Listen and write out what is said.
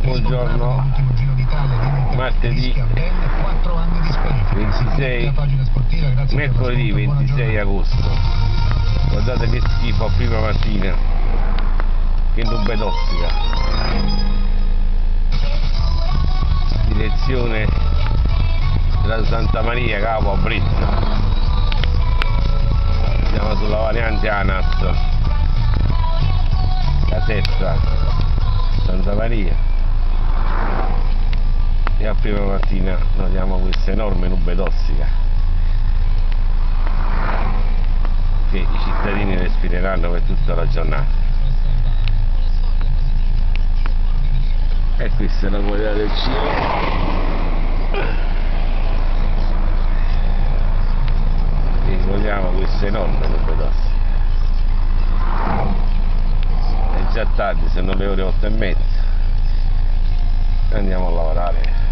Buongiorno, martedì 26, mercoledì 26 agosto. Guardate che schifo a prima mattina, che nube tossica. Direzione della Santa Maria, capo a Brezza. Siamo sulla variante ANAS, Caserta, Santa Maria, e a prima mattina notiamo questa enorme nube tossica che i cittadini respireranno per tutta la giornata. E questa è la qualità del cielo. E vogliamo questa enorme nube tossica. È già tardi, sono le ore 8:30. Andiamo a lavorare.